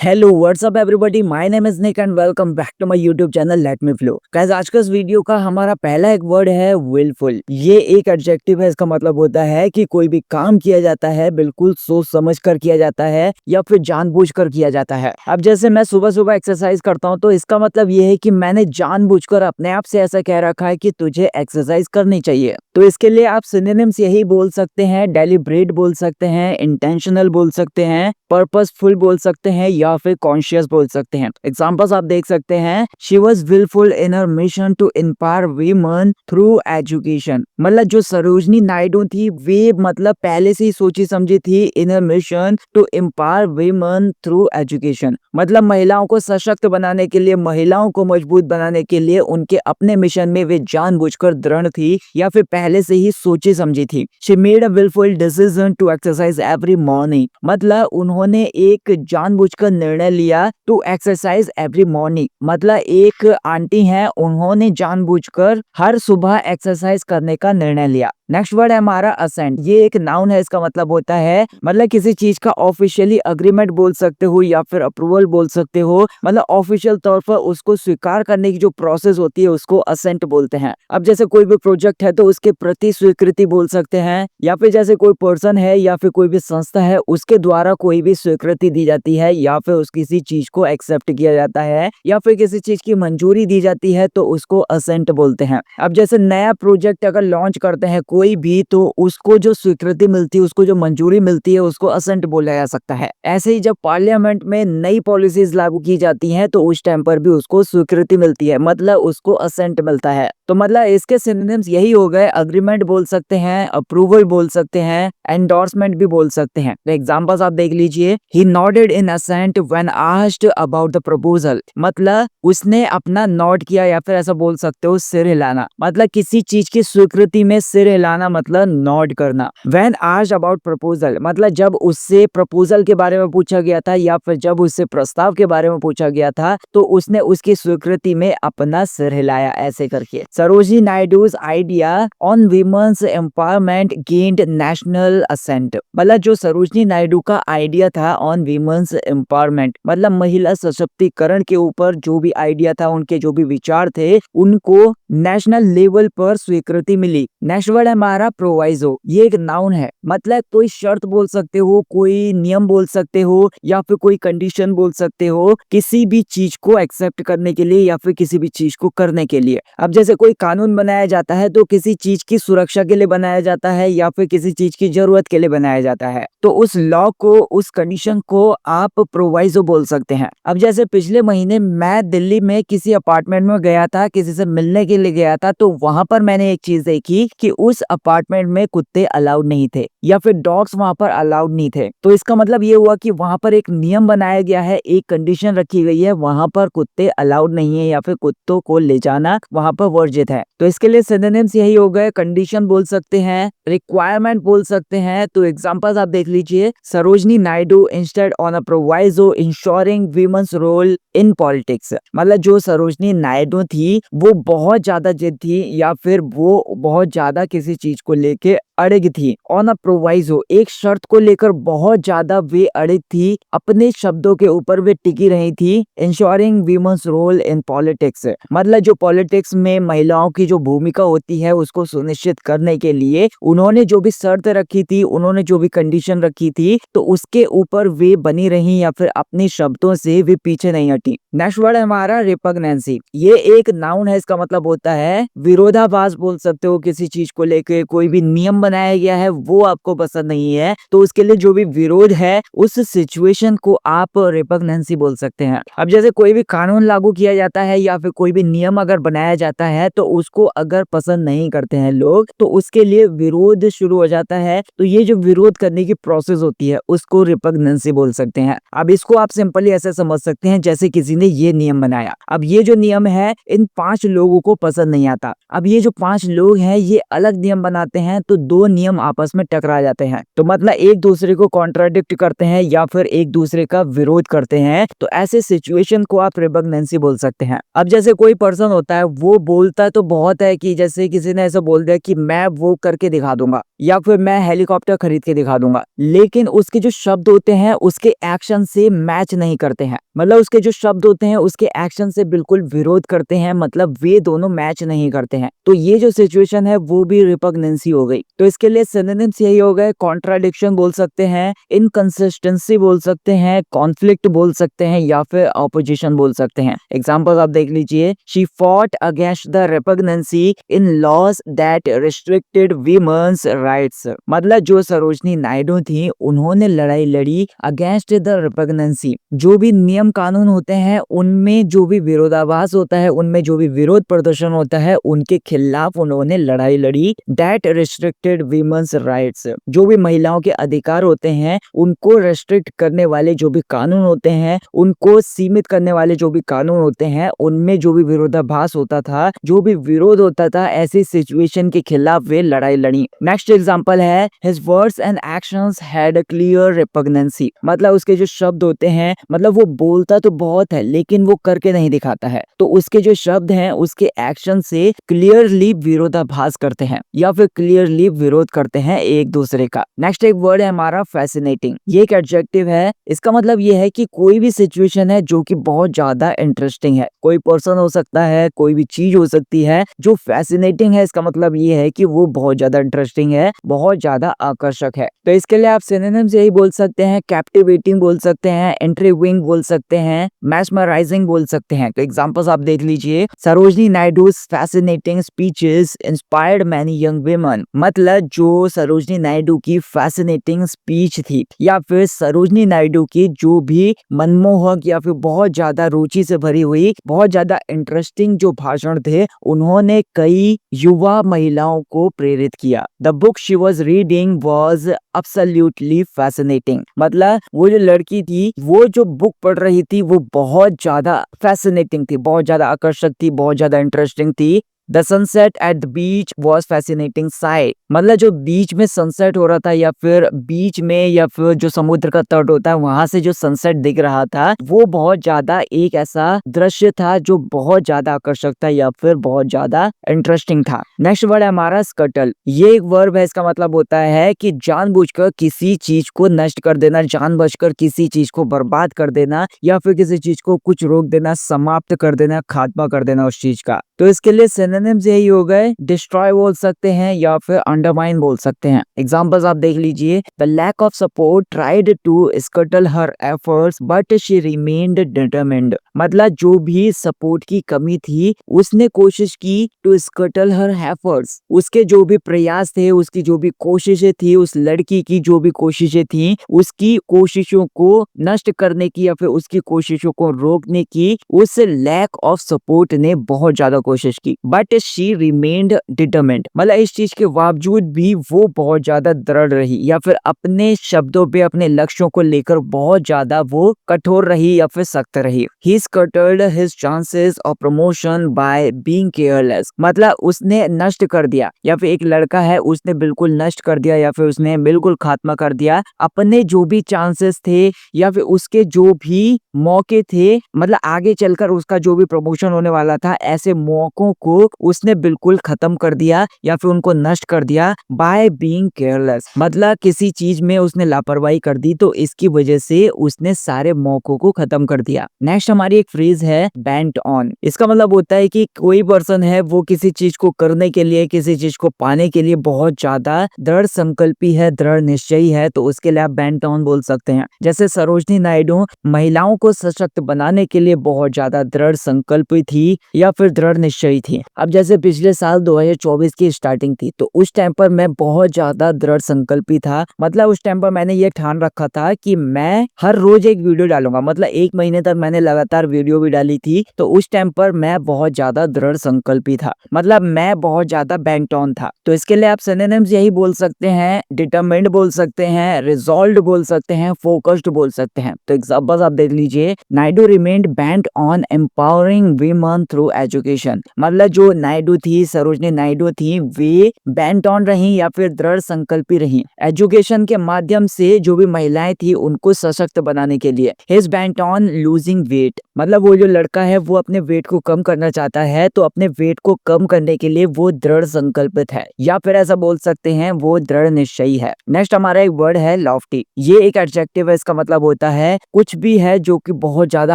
Hello what's up everybody, my name is Nick and welcome back to my YouTube channel let me flow. Guys, आज का इस video का हमारा पहला एक वर्ड है विलफुल। ये एक एडजेक्टिव है। इसका मतलब होता है कि कोई भी काम किया जाता है बिल्कुल सोच समझ कर किया जाता है या फिर जानबूझकर किया जाता है। अब जैसे मैं सुबह सुबह एक्सरसाइज करता हूँ तो इसका मतलब ये है कि मैंने जानबूझकर अपने आप से ऐसा कह रखा है कि तुझे एक्सरसाइज करनी चाहिए। तो इसके लिए आप सिनोनिम्स यही बोल सकते हैं, डेलिब्रेट बोल सकते हैं, इंटेंशनल बोल सकते हैं, पर्पसफुल बोल सकते हैं या फिर कॉन्शियस बोल सकते हैं। एग्जांपल्स आप देख सकते हैं, she was wilful in her mission to empower women through education. मतलब जो सरोजनी नायडू थी वे मतलब पहले से ही सोची समझी थी in her mission to empower women through education. मतलब महिलाओं को सशक्त बनाने के लिए, महिलाओं को मजबूत बनाने के लिए उनके अपने मिशन में वे जानबूझकर दृढ़ थी या फिर पहले से ही सोची समझी थी। She made a wilful decision to exercise every morning. मतलब उन्होंने एक जानबूझकर निर्णय लिया टू एक्सरसाइज एवरी मॉर्निंग। मतलब एक आंटी हैं, उन्होंने जानबूझकर हर सुबह एक्सरसाइज करने का निर्णय लिया। नेक्स्ट वर्ड है हमारा असेंट। ये एक नाउन है। इसका मतलब होता है मतलब किसी चीज का ऑफिशियली अग्रीमेंट बोल सकते हो या फिर अप्रूवल बोल सकते हो। मतलब ऑफिशियल तौर पर उसको स्वीकार करने की जो प्रोसेस होती है उसको असेंट बोलते हैं। अब जैसे कोई भी प्रोजेक्ट है तो उसके प्रति स्वीकृति बोल सकते हैं, या फिर जैसे कोई पर्सन है या फिर कोई भी संस्था है उसके द्वारा कोई भी स्वीकृति दी जाती है या फिर उस किसी चीज को एक्सेप्ट किया जाता है या फिर किसी चीज की मंजूरी दी जाती है तो उसको असेंट बोलते हैं। अब जैसे नया प्रोजेक्ट अगर लॉन्च करते हैं कोई भी तो उसको जो स्वीकृति मिलती है, उसको जो मंजूरी मिलती है उसको असेंट बोला जा सकता है। ऐसे ही जब पार्लियामेंट में नई पॉलिसीज लागू की जाती हैं तो उस टाइम पर भी उसको स्वीकृति मिलती है, मतलब उसको असेंट मिलता है। तो मतलब इसके सिनोनिम्स यही हो गए, अग्रीमेंट बोल सकते हैं, अप्रूवल बोल सकते हैं, एंडोर्समेंट भी बोल सकते हैं। तो एग्जांपल्स आप देख लीजिए, he nodded in assent when asked about the proposal. मतलब उसने अपना नॉड किया या फिर ऐसा बोल सकते हो सिर हिलाना। मतलब किसी चीज की स्वीकृति में सिर हिलाना मतलब नॉड करना। व्हेन आस्क्ड अबाउट प्रपोजल मतलब जब उससे प्रपोजल के बारे में पूछा गया था या फिर जब उससे प्रस्ताव के बारे में पूछा गया था तो उसने उसकी स्वीकृति में अपना सिर हिलाया, ऐसे करके। Sarojini Naidu's idea on women's empowerment gained national assent. मतलब जो सरोजिनी नायडू का आइडिया था ऑन वीमेन्स एम्पावरमेंट मतलब महिला सशक्तिकरण के ऊपर जो भी आइडिया था, उनके जो भी विचार थे उनको नेशनल लेवल पर स्वीकृति मिली। नेक्स्ट वर्ड है हमारा प्रोवाइजो। ये एक नाउन है। मतलब कोई शर्त बोल सकते हो, कोई नियम बोल सकते हो या फिर कोई कंडीशन बोल सकते हो किसी भी चीज को एक्सेप्ट करने के लिए या फिर किसी भी चीज को करने के लिए। अब जैसे कोई कानून बनाया जाता है तो किसी चीज की सुरक्षा के लिए बनाया जाता है या फिर किसी चीज की जरूरत के लिए बनाया जाता है, तो उस लॉ को, उस कंडीशन को आप प्रोवाइजो बोल सकते हैं। अब जैसे पिछले महीने मैं दिल्ली में किसी अपार्टमेंट में गया था, किसी से मिलने के लिए गया था, तो वहां पर मैंने एक चीज देखी कि उस अपार्टमेंट में कुत्ते अलाउड नहीं थे या फिर डॉग्स वहां पर अलाउड नहीं थे। तो इसका मतलब ये हुआ कि वहां पर एक नियम बनाया गया है, एक कंडीशन रखी गई है, वहां पर कुत्ते अलाउड नहीं है या फिर कुत्तों को ले जाना वहां पर वर्जित है। तो इसके लिए सिनोनिम्स यही हो गए, कंडीशन बोल सकते हैं, रिक्वायरमेंट बोल सकते हैं। तो एग्जांपल्स आप देख लीजिए, Sarojini Naidu instead on a proviso ensuring women's role in politics. मतलब जो सरोजनी नायडू थी वो बहुत ज्यादा जिद थी या फिर वो बहुत ज्यादा किसी चीज को लेके अड़िग थी। ऑन अ प्रोवाइजो एक शर्त को लेकर बहुत ज्यादा वे अड़िग थी, अपने शब्दों के ऊपर वे टिकी रही थी। Ensuring women's role in politics मतलब जो पॉलिटिक्स में महिलाओं की जो भूमिका होती है उसको सुनिश्चित करने के लिए उन्होंने जो भी शर्त रखी थी, उन्होंने जो भी कंडीशन रखी थी, तो उसके ऊपर वे बनी रही या फिर अपने शब्दों से वे पीछे नहीं हटी। नेक्स्ट वर्ड है हमारा रिपग्नेंसी। ये एक नाउन है। इसका मतलब होता है विरोधाभास बोल सकते हो। किसी चीज को लेके कोई भी नियम बनाया गया है वो आपको पसंद नहीं है तो उसके लिए जो भी विरोध है उस सिचुएशन को आप रिपग्नेंसी बोल सकते हैं। अब जैसे कोई भी कानून लागू किया जाता है या फिर कोई भी नियम अगर बनाया जाता है तो उसको अगर पसंद नहीं करते हैं लोग तो उसके लिए विरोध शुरू हो जाता है। तो ये जो विरोध करने की प्रोसेस होती है उसको रिपग्नेंसी बोल सकते हैं। अब इसको आप सिंपली ऐसे समझ सकते हैं जैसे किसी ने ये नियम बनाया। अब ये जो नियम है इन 5 लोगों को पसंद नहीं आता। अब ये जो 5 लोग हैं ये अलग नियम बनाते हैं तो दो नियम आपस में टकरा जाते हैं, तो मतलब एक दूसरे को कॉन्ट्राडिक्ट करते हैं या फिर एक दूसरे का विरोध करते हैं, तो ऐसे सिचुएशन को आप रिपग्नेंसी बोल सकते हैं। अब जैसे कोई पर्सन होता है, वो बोलता तो बहुत है कि जैसे किसी ने ऐसा बोल दिया कि मैं वो करके दिखा दूंगा या फिर मैं हेलीकॉप्टर खरीद के दिखा दूंगा, लेकिन उसके जो शब्द होते हैं उसके एक्शन से मैच नहीं करते हैं। मतलब उसके जो शब्द होते हैं उसके एक्शन से बिल्कुल विरोध करते हैं, मतलब वे दोनों मैच नहीं करते हैं। तो ये जो सिचुएशन है वो भी रिपग्नेंसी हो गई। तो इसके लिए सिनोनिम्स यही हो गए, कॉन्ट्राडिक्शन बोल सकते हैं, इनकंसिस्टेंसी बोल सकते हैं, कॉन्फ्लिक्ट बोल सकते हैं या फिर ऑपोजिशन बोल सकते हैं। एग्जांपल आप देख लीजिए, she fought against the repugnancy in laws that restricted women's rights. मतलब जो सरोजनी नायडू थी, उन्होंने लड़ाई लड़ी अगेंस्ट द रिपग्नेंसी। जो भी नियम कानून होते हैं उनमें जो भी विरोधाभास होता है, उनमें जो भी विरोध प्रदर्शन होता है, उनके खिलाफ उन्होंने लड़ाई लड़ी। दैट रिस्ट्रिक्टेड वीमेन्स राइट्स, जो भी महिलाओं के अधिकार होते हैं उनको रेस्ट्रिक्ट करने वाले जो भी कानून होते हैं, उनको सीमित करने वाले जो भी कानून होते हैं, उनमें जो भी विरोधाभास होता था, जो भी विरोध होता था, ऐसी सिचुएशन के खिलाफ वे लड़ाई लड़ी। नेक्स्ट एग्जांपल है, his words and actions had a clear repugnancy. मतलब उसके जो शब्द होते हैं, मतलब वो बोलता तो बहुत है लेकिन वो करके नहीं दिखाता है, तो उसके जो शब्द हैं उसके एक्शन से क्लियरली विरोधाभास करते हैं या फिर क्लियरली विरोध करते हैं एक दूसरे का। नेक्स्ट एक वर्ड है हमारा फैसिनेटिंग। ये एक एडजेक्टिव है, इसका मतलब ये है कि कोई भी सिचुएशन है जो कि बहुत ज्यादा इंटरेस्टिंग है, कोई पर्सन हो सकता है, कोई भी चीज हो सकती है जो फैसिनेटिंग है, इसका मतलब ये है कि वो बहुत ज्यादा इंटरेस्टिंग है, बहुत ज्यादा आकर्षक है। तो इसके लिए आप सिनोनिम्स यही बोल सकते हैं, कैप्टिवेटिंग बोल सकते हैं, इंट्रिगिंग बोल सकते हैं, मैस्मराइजिंग बोल सकते हैं। तो एग्जांपल्स आप देख लीजिए, Sarojini Naidu's fascinating speeches inspired many young women. मतलब जो सरोजनी नायडू की फैसिनेटिंग स्पीच थी या फिर सरोजनी नायडू की जो भी मनमोहक या फिर बहुत ज्यादा रुचि से भरी हुई, बहुत ज्यादा इंटरेस्टिंग जो भाषण थे, उन्होंने कई युवा महिलाओं को प्रेरित किया। The book she was reading was absolutely fascinating. मतलब वो जो लड़की थी, वो जो बुक पढ़ रही थी वो बहुत ज्यादा फैसिनेटिंग थी, बहुत ज्यादा आकर्षक थी, बहुत ज्यादा इंटरेस्टिंग थी। The sunset at the beach was fascinating site. मतलब जो बीच में सनसेट हो रहा था या फिर बीच में या फिर जो समुद्र का तट होता है वहां से जो सनसेट दिख रहा था, वो बहुत ज्यादा एक ऐसा दृश्य था जो बहुत ज्यादा आकर्षक था या फिर बहुत ज्यादा इंटरेस्टिंग था। नेक्स्ट वर्ड है हमारा स्कटल। ये एक वर्ब है, इसका मतलब होता है कि जानबूझकर किसी चीज को नष्ट कर देना, जानबूझकर किसी चीज को बर्बाद कर देना या फिर किसी चीज को कुछ रोक देना, समाप्त कर देना, खात्मा कर देना उस चीज का। तो इसके लिए सिनोनिम्स यही हो गए, डिस्ट्रॉय बोल सकते हैं या फिर अंडरमाइन बोल सकते हैं। एग्जांपल्स आप देख लीजिए, the lack of support tried to scuttle her efforts but she remained determined. मतलब जो भी सपोर्ट की कमी थी उसने कोशिश की टू स्कटल हर एफर्ट्स, उसके जो भी प्रयास थे, उसकी जो भी कोशिशें थी, उस लड़की की जो भी कोशिशें थी, उसकी कोशिशों को नष्ट करने की या फिर उसकी कोशिशों को रोकने की उस लैक ऑफ सपोर्ट ने बहुत ज्यादा कोशिश की, बट शी रिमेन्ड डिटरमिन्ड। मतलब इस चीज के बावजूद भी वो बहुत ज्यादा दृढ़ रही या फिर अपने शब्दों पे, अपने लक्ष्यों को लेकर बहुत ज्यादा वो कठोर रही या फिर सख्त रही। He scattered his chances of promotion by being careless। मतलब उसने नष्ट कर दिया या फिर एक लड़का है उसने बिल्कुल नष्ट कर दिया या फिर उसने बिल्कुल खात्मा कर दिया अपने जो भी चांसेस थे या फिर उसके जो भी मौके थे, मतलब आगे चलकर उसका जो भी प्रमोशन होने वाला था, ऐसे मौकों को उसने बिल्कुल खत्म कर दिया या फिर उनको नष्ट कर दिया बाय बीइंग केयरलेस। मतलब किसी चीज में उसने लापरवाही कर दी तो इसकी वजह से उसने सारे मौकों को खत्म कर दिया। नेक्स्ट हमारी एक फ्रेज है बेंट ऑन। इसका मतलब होता है कि कोई पर्सन है वो किसी चीज को करने के लिए, किसी चीज को पाने के लिए बहुत ज्यादा दृढ़ संकल्पी है, दृढ़ निश्चयी है, तो उसके लिए आप बेंट ऑन बोल सकते हैं। जैसे सरोजनी नायडू महिलाओं को सशक्त बनाने के लिए बहुत ज्यादा दृढ़ संकल्पी थी या फिर दृढ़ निश्चयी थी। अब जैसे पिछले साल 2024 की स्टार्टिंग थी, तो उस टाइम पर मैं बहुत ज्यादा दृढ़ संकल्पी था। मतलब उस टाइम पर मैंने ये ठान रखा था कि मैं हर रोज एक वीडियो डालूंगा। मतलब 1 महीने तक मैंने लगातार वीडियो भी डाली थी। तो उस टाइम पर मैं बहुत ज्यादा दृढ़ संकल्पी था, मतलब मैं बहुत ज्यादा बेंट ऑन था। तो इसके लिए आप सिनोनिम्स यही बोल सकते हैं, डिटरमिन्ड बोल सकते हैं, रिजॉल्व्ड बोल सकते हैं, फोकस्ड बोल सकते हैं। तो एग्जांपल्स आप देख लीजिए, Naidu remained bent on empowering women through education. मतलब जो जो नायडू थी, सरोजनी नायडू थी, वे बेंट ऑन रही या फिर दृढ़ संकल्पी रही एजुकेशन के माध्यम से जो भी महिलाएं थी उनको सशक्त बनाने के लिए। His bent on losing weight, मतलब वो जो लड़का है वो अपने वेट को कम करना चाहता है, तो अपने वेट को कम करने के लिए वो दृढ़ संकल्पित है, या फिर ऐसा बोल सकते हैं वो दृढ़ निश्चयी है। नेक्स्ट हमारा एक वर्ड है लॉफ्टी। ये एक एडजेक्टिव है, इसका मतलब होता है कुछ भी है जो कि बहुत ज्यादा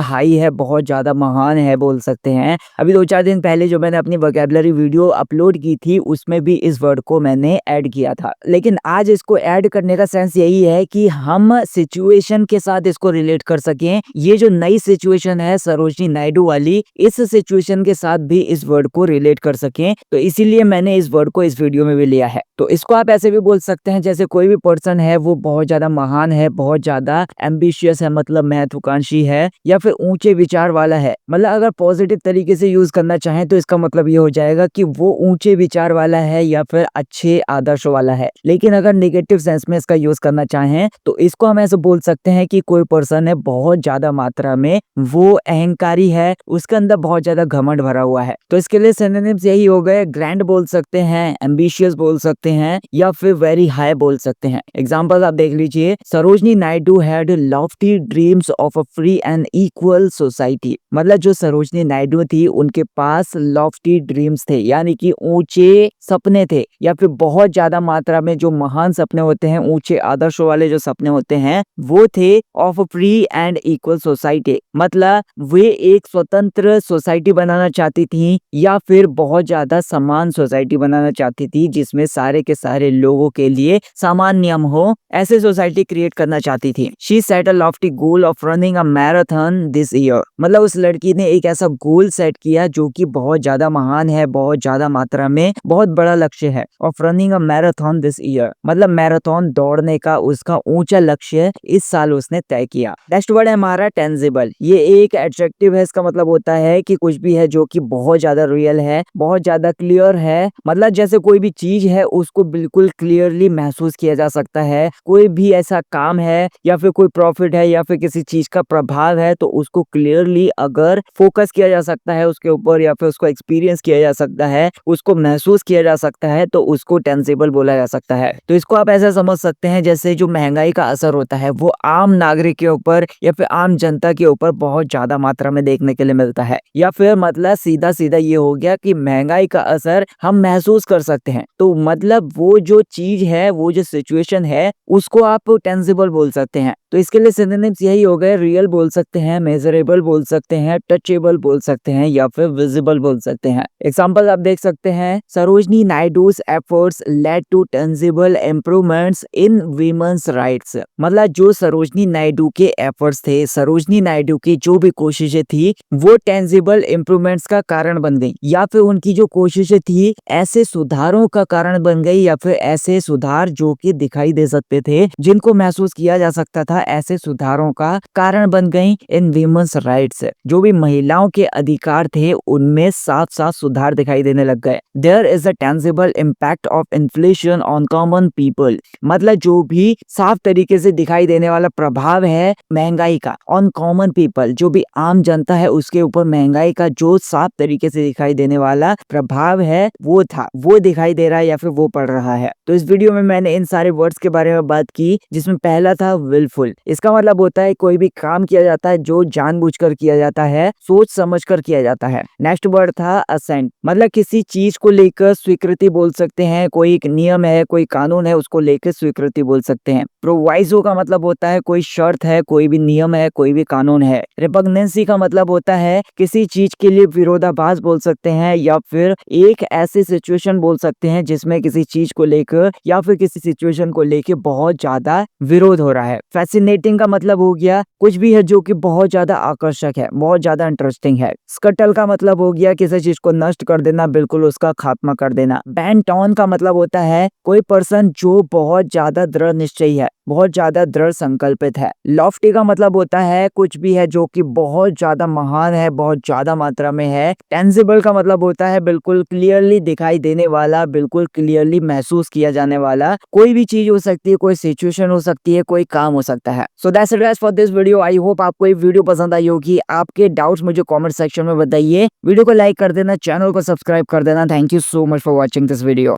हाई है, बहुत ज्यादा महान है बोल सकते हैं। अभी 2-4 दिन पहले जो मैंने अपनी वोकैबुलरी वीडियो अपलोड की थी उसमें भी इस वर्ड को मैंने ऐड किया था, लेकिन आज इसको ऐड करने का सेंस यही है कि हम सिचुएशन के साथ इसको रिलेट कर सकें। ये जो नई सिचुएशन है सरोजनी नायडू वाली, इस सिचुएशन के साथ भी इस वर्ड को रिलेट कर सकें, तो इसीलिए मैंने इस वर्ड को इस वीडियो में भी लिया है। तो इसको आप ऐसे भी बोल सकते हैं जैसे कोई भी पर्सन है वो बहुत ज्यादा महान है, बहुत ज्यादा एम्बिशियस है, मतलब महत्वाकांक्षी है, या फिर ऊंचे विचार वाला है। मतलब अगर पॉजिटिव तरीके से यूज करना चाहें तो इसका मतलब ये हो जाएगा कि वो ऊंचे विचार वाला है या फिर अच्छे आदर्श वाला है। लेकिन अगर नेगेटिव सेंस में इसका यूज करना चाहें तो इसको हम ऐसे बोल सकते हैं कि कोई पर्सन है बहुत ज्यादा मात्रा में वो अहंकारी है, उसके अंदर बहुत ज्यादा घमंड भरा हुआ है। तो इसके लिए सिनोनिम्स यही हो गए, ग्रैंड बोल सकते हैं, एम्बिशियस बोल सकते हैं, या फिर वेरी हाई बोल सकते हैं। एग्जांपल आप देख लीजिए, Sarojini Naidu had Lofty dreams of a free and equal society. मतलब जो सरोजनी नायडू थी उनके पास लॉफ्टी ड्रीम्स थे, यानी कि ऊंचे सपने थे, या फिर बहुत ज्यादा मात्रा में जो महान सपने होते हैं, ऊंचे आदर्शों वाले जो सपने होते हैं वो थे of free and equal society. मतलब वे एक स्वतंत्र सोसाइटी बनाना चाहती थी या फिर बहुत ज्यादा समान सोसाइटी बनाना चाहती थी जिसमें सारे के सारे लोगों के लिए समान नियम हो, ऐसे सोसाइटी क्रिएट करना चाहती थी। She said a Lofty goal of running a marathon this year. मतलब उस लड़की ने एक ऐसा गोल सेट किया जो कि बहुत ज्यादा महान है, बहुत ज्यादा मात्रा में बहुत बड़ा लक्ष्य है। Of running a marathon this year मतलब मैराथन दौड़ने का उसका ऊंचा लक्ष्य इस साल उसने तय किया। नेक्स्ट वर्ड है हमारा टेंजिबल। ये एक एडजेक्टिव है, इसका मतलब होता है कि कुछ भी है जो कि बहुत ज्यादा रियल है, बहुत ज्यादा क्लियर है। मतलब जैसे कोई भी चीज है उसको बिल्कुल क्लियरली महसूस किया जा सकता है। कोई भी ऐसा काम है या फिर कोई प्रॉफिट है या फिर किसी चीज का प्रभाव है तो उसको क्लियरली अगर फोकस किया जा सकता है उसके ऊपर, या फिर उसको एक्सपीरियंस किया जा सकता है, उसको महसूस किया जा सकता है, तो उसको टेंजिबल बोला जा सकता है। तो इसको आप ऐसा समझ सकते हैं जैसे जो महंगाई का असर होता है वो आम नागरिक के ऊपर या फिर आम जनता के ऊपर बहुत ज्यादा मात्रा में देखने के लिए मिलता है, या फिर मतलब सीधा सीधा ये हो गया कि महंगाई का असर हम महसूस कर सकते हैं। तो मतलब वो जो चीज है, वो जो सिचुएशन है, उसको आप टेंजिबल बोल सकते हैं। तो इसके लिए सिनोनिम्स यही हो गए, रियल बोल सकते हैं, मेजरेबल बोल सकते हैं, टचेबल बोल सकते हैं, या फिर विजिबल बोल सकते हैं। एग्जांपल आप देख सकते हैं, Sarojini Naidu's efforts led to tangible improvements in women's rights. मतलब जो सरोजनी नायडू के एफर्ट्स थे, सरोजनी नायडू की जो भी कोशिशें थी वो टेंजिबल इम्प्रूवमेंट्स का कारण बन गई, या फिर उनकी जो कोशिशें थी ऐसे सुधारों का कारण बन गई, या फिर ऐसे सुधार जो कि दिखाई दे सकते थे, जिनको महसूस किया जा सकता था, ऐसे सुधारों का कारण बन गई इन वीमेंस राइट्स। जो भी महिलाओं के अधिकार थे उनमें साफ साफ सुधार दिखाई देने लग गए। There is a tangible impact of inflation on common people. मतलब जो भी साफ तरीके से दिखाई देने वाला प्रभाव है महंगाई का ऑन कॉमन पीपल, जो भी आम जनता है उसके ऊपर महंगाई का जो साफ तरीके से दिखाई देने वाला प्रभाव है वो दिखाई दे रहा है या फिर वो पड़ रहा है। तो इस वीडियो में मैंने इन सारे वर्ड्स के बारे में बात की, जिसमें पहला था विलफुल। इसका मतलब होता है कोई भी काम किया जाता है जो जानबूझकर किया जाता है, सोच समझकर किया जाता है। नेक्स्ट वर्ड था असेंट। मतलब किसी चीज को लेकर स्वीकृति बोल सकते हैं, कोई एक नियम है, कोई कानून है, उसको लेकर स्वीकृति बोल सकते हैं। प्रोवाइजो का मतलब होता है कोई शर्त है, कोई भी नियम है, कोई भी कानून है। रिपग्नेंसी का मतलब होता है किसी चीज के लिए विरोधाभास बोल सकते हैं, या फिर एक ऐसी सिचुएशन बोल सकते हैं जिसमें किसी चीज को लेकर या फिर किसी सिचुएशन को लेकर बहुत ज्यादा विरोध हो रहा है। फैसिनेटिंग का मतलब हो गया कुछ भी है जो कि बहुत ज्यादा आकर्षक है, बहुत ज्यादा इंटरेस्टिंग है। स्कटल का मतलब हो गया किसी चीज को नष्ट कर देना, बिल्कुल उसका खात्मा कर देना। बेंट ऑन का मतलब होता है कोई पर्सन जो बहुत ज्यादा दृढ़ निश्चयी है, बहुत ज्यादा दृढ़ संकल्पित है। लॉफ्टी का मतलब होता है कुछ भी है जो कि बहुत ज्यादा महान है, बहुत ज्यादा मात्रा में है। टेंजिबल का मतलब होता है बिल्कुल क्लियरली दिखाई देने वाला, बिल्कुल क्लियरली महसूस किया जाने वाला। कोई भी चीज हो सकती है, कोई सिचुएशन हो सकती है, कोई काम हो सकता है। जाता है। So that's it guys for this video. I hope आपको ये वीडियो पसंद आई होगी। आपके डाउट्स मुझे कमेंट सेक्शन में बताइए। वीडियो को लाइक कर देना, चैनल को सब्सक्राइब कर देना। Thank you so much for watching this video.